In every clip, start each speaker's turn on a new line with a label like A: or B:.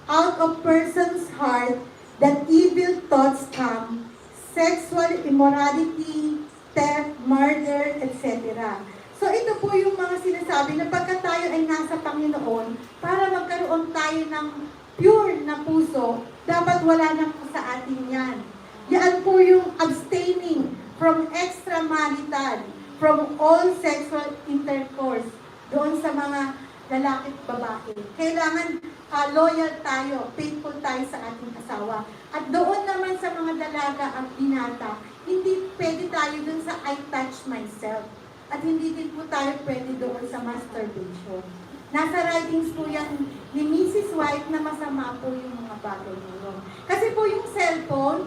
A: out of person's heart that evil thoughts come, sexual immorality, theft, murder, etc. So ito po yung mga sinasabi na pagka tayo ay nasa Panginoon, para magkaroon tayo ng pure na puso, dapat wala na po sa atin yan. Yan po yung abstaining from extramarital, from all sexual intercourse, doon sa mga lalaki at babae. Kailangan loyal tayo, faithful tayo sa ating asawa. At doon naman sa mga dalaga at binata, hindi pwede tayo doon sa I touch myself. At hindi din po tayo pwede doon sa masturbation. Nasa writings po yan ni Mrs. White na masama po yung mga bagay ngayon. Kasi po yung cellphone,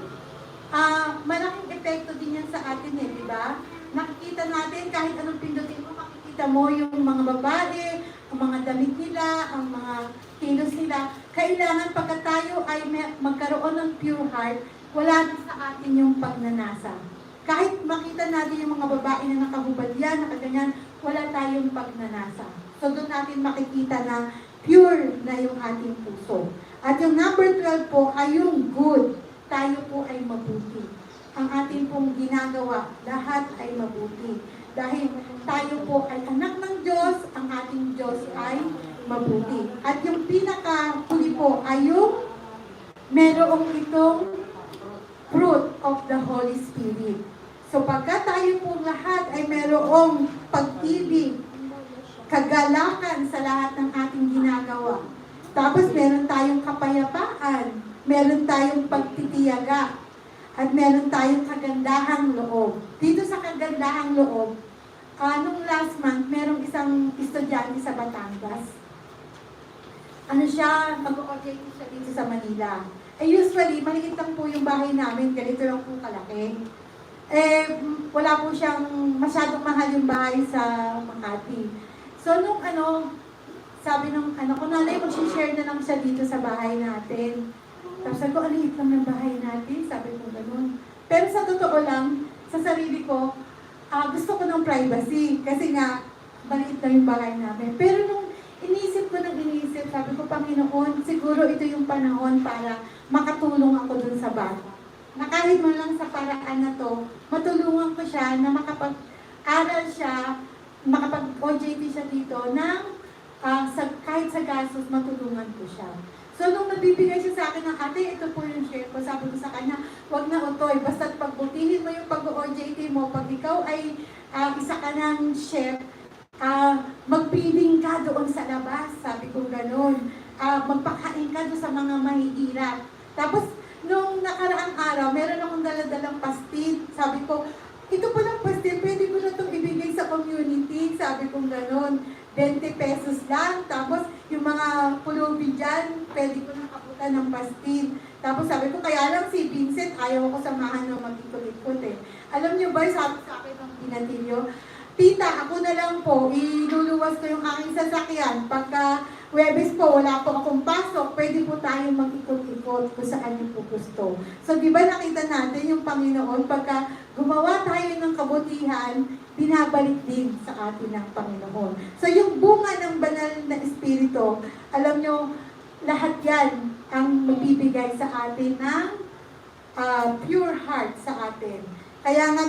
A: malaking epekto din yan sa atin di ba? Nakikita natin kahit anong pindutin mo, makikita mo yung mga babae, ang mga damit nila, ang mga kilos nila. Kailangan pagka tayo ay magkaroon ng pure heart, wala din sa atin yung pagnanasa. Kahit makita natin yung mga babae na nakahubad yan, nakaganyan, wala tayong pagnanasa. So doon natin makikita na pure na yung ating puso. At yung number 12 po ay yung good. Tayo po ay mabuti. Ang ating pong ginagawa, lahat ay mabuti. Dahil tayo po ay anak ng Diyos, ang ating Diyos ay mabuti. At yung pinaka-huli po ay yung merong itong fruit of the Holy Spirit. So pagka tayo po lahat ay merong pag-ibig, kagalakan sa lahat ng ating ginagawa. Tapos meron tayong kapayapaan, meron tayong pagtitiyaga, at meron tayong kagandahang loob. Dito sa kagandahang loob, nung last month, merong isang estudyante sa Batangas. Ano siya, mag-objective siya dito sa Manila. Usually, maliit lang po yung bahay namin, ganito lang po kalaki. Wala po siyang masyadong mahal yung bahay sa Makati. So, nung sabi nung ko, nanay, mag-share na lang siya dito sa bahay natin. Tapos sabi ko, aliit lang ng bahay natin. Sabi ko ganun. Pero sa totoo lang, sa sarili ko, gusto ko ng privacy. Kasi nga, maliit lang yung bahay namin. Pero nung inisip ko, sabi ko, Panginoon, siguro ito yung panahon para makatulong ako dun sa bata. Na kahit mo lang sa paraan na to, matulungan ko siya na makapag-aral siya, makapag-OJT siya dito ng kahit sa gastos, matulungan ko siya. So, nung nabibigay siya sa akin ng ate, ito po yung share ko. Sabi ko sa kanya, wag na utoy, basta't pagbutihin mo yung pag-OJT mo, pag ikaw ay isa ka ng chef, mag-feeding ka doon sa labas, sabi ko gano'n. Magpakain ka doon sa mga mahihirap. Tapos, nung nakaraang araw, meron akong daladalang pastil. Sabi ko, ito po ng pastil, pwede ko na itong ibigay sa community. Sabi ko gano'n, 20 pesos lang. Tapos, yung mga pulubi dyan, pwede ko nang kaputan ng pastil. Tapos sabi ko, kaya lang si Vincent, ayaw ko samahan ng mag-ikot-ikot Alam niyo ba, sabi sa akin ng pinatilyo, tita, ako na lang po, iluluwas ko yung aking sasakyan. Pagka Webes po, wala po akong pasok, pwede po tayong mag-ikot-ikot kung saan niyo po gusto. So, di ba nakita natin yung Panginoon, pagka gumawa tayo ng kabutihan, binabalik din sa atin ng Panginoon. So, yung bunga ng banal na Espiritu, alam nyo, lahat yan ang magbibigay sa atin ng pure heart sa atin. Kaya nga,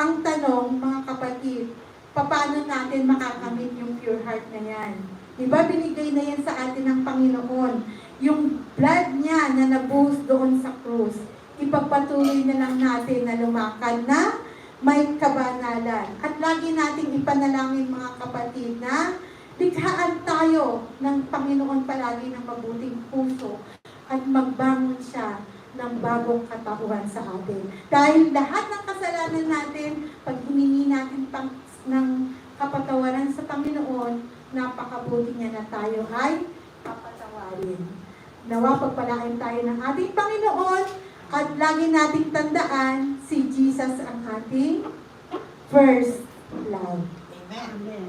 A: ang tanong, mga kapatid, paano natin makakamit yung pure heart na yan? Diba, binigay na yan sa atin ng Panginoon. Yung blood niya na nabuhos doon sa krus, ipagpatuloy na lang natin na lumakad na may kabanalan. At lagi nating ipanalangin mga kapatid na likhaan tayo ng Panginoon palagi ng mabuting puso at magbangon siya ng bagong katauhan sa atin. Dahil lahat ng kasalanan natin, pag hiningi natin ng kapatawaran sa Panginoon, napakabuti niya na tayo ay papatawarin. Nawa pagpalain tayo ng ating Panginoon at lagi nating tandaan si Jesus ang ating first love.
B: Amen.
A: Amen.